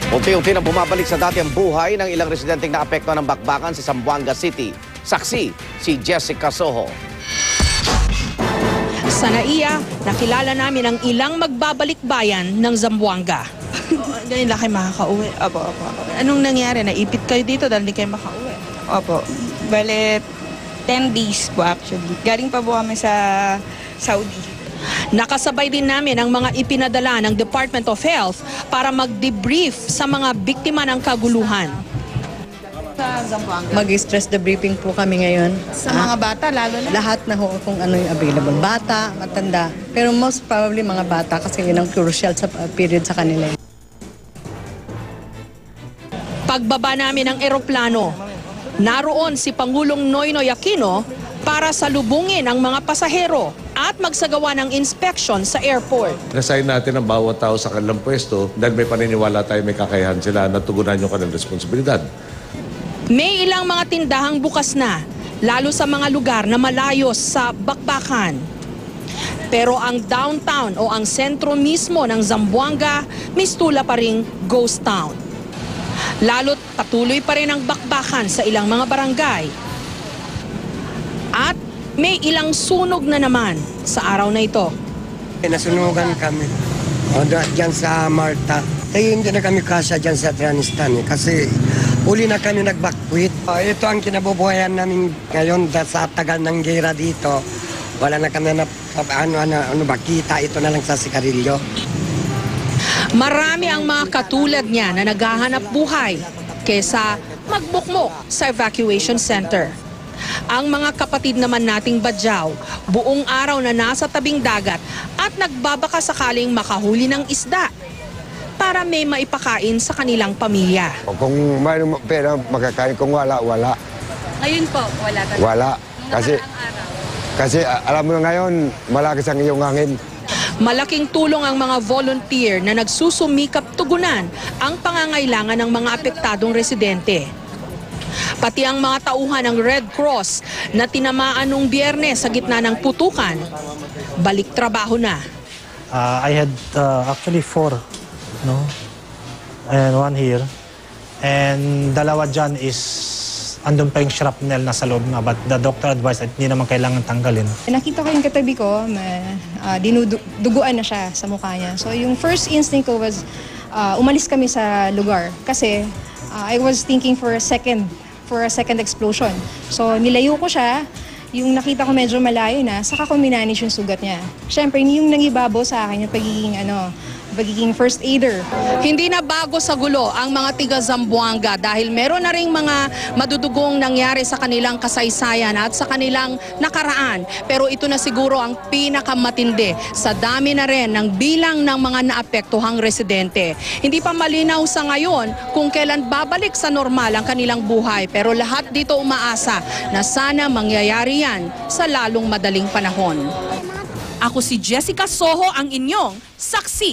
Unti-unti na bumabalik sa dati ang buhay ng ilang residenteng naapektuhan ng bakbakan sa Zamboanga City. Saksi, si Jessica Soho. Sa NAIA, nakilala namin ang ilang magbabalik bayan ng Zamboanga. Ganyan lang kayo makakauwi. Opo. Anong nangyari? Naipit kayo dito dahil hindi kayo makauwi? Opo. Bale, 10 days po actually. Galing pa po kami sa Saudi. Nakasabay din namin ang mga ipinadala ng Department of Health para mag-debrief sa mga biktima ng kaguluhan. Sa Zamboanga. Mag-stress debriefing po kami ngayon. Sa mga bata, lalo na. Lahat na ho kung ano yung available. Bata, matanda. Pero most probably mga bata kasi yun ang crucial sa period sa kanila. Pagbaba namin ng eroplano, naroon si Pangulong Noynoy Aquino para salubungin ang mga pasahero at magsagawa ng inspection sa airport. Nasign natin ang bawat tao sa kanilang pwesto dahil may paniniwala tayo may kakayahan sila na tugunan yung kanilang responsibilidad. May ilang mga tindahang bukas na, lalo sa mga lugar na malayo sa bakbakan. Pero ang downtown o ang sentro mismo ng Zamboanga, mistula pa ring ghost town. Lalo't patuloy pa rin ang bakbakan sa ilang mga barangay. At may ilang sunog na naman sa araw na ito. Nasunugan kami dyan sa Marta. Hindi na kami kasya dyan sa Trianistan kasi uli na kami nag-backwit. Ito ang kinabubuhayan namin ngayon sa tagal ng gera dito. Wala na kami kita. Ito na lang sa sigarilyo. Marami ang mga katulad niya na naghahanap buhay kesa magbukmok sa evacuation center. Ang mga kapatid naman nating Badyaw, buong araw na nasa tabing dagat at nagbabaka sakaling makahuli ng isda para may maipakain sa kanilang pamilya. Kung may pera makakain, kung wala. Ngayon po, wala talaga. Wala. Kasi alam mo ngayon, malakas ang iyong hangin. Malaking tulong ang mga volunteer na nagsusumikap tugunan ang pangangailangan ng mga apektadong residente. Pati ang mga tauhan ng Red Cross na tinamaan nung Biyernes sa gitna ng putukan, balik trabaho na. I had actually 4, no? And 1 here. And dalawa dyan is andun pa yung shrapnel na sa loob nga, but the doctor advised at hindi naman kailangan tanggalin. Nakita ko yung katabi ko, dinuduguan na siya sa mukha niya. So yung first instinct ko was umalis kami sa lugar kasi I was thinking for a second explosion. So nilayo ko siya, yung nakita ko medyo malayo na, saka ko minanage yung sugat niya. Siyempre, yung nangibabaw sa akin yung pagiging first aider. Hindi na bago sa gulo ang mga tiga Zamboanga dahil meron na ring mga madudugong nangyari sa kanilang kasaysayan at sa kanilang nakaraan. Pero ito na siguro ang pinakamatindi sa dami na rin ng bilang ng mga naapektuhang residente. Hindi pa malinaw sa ngayon kung kailan babalik sa normal ang kanilang buhay, pero lahat dito umaasa na sana mangyayari yan sa lalong madaling panahon. Ako si Jessica Soho, ang inyong saksi.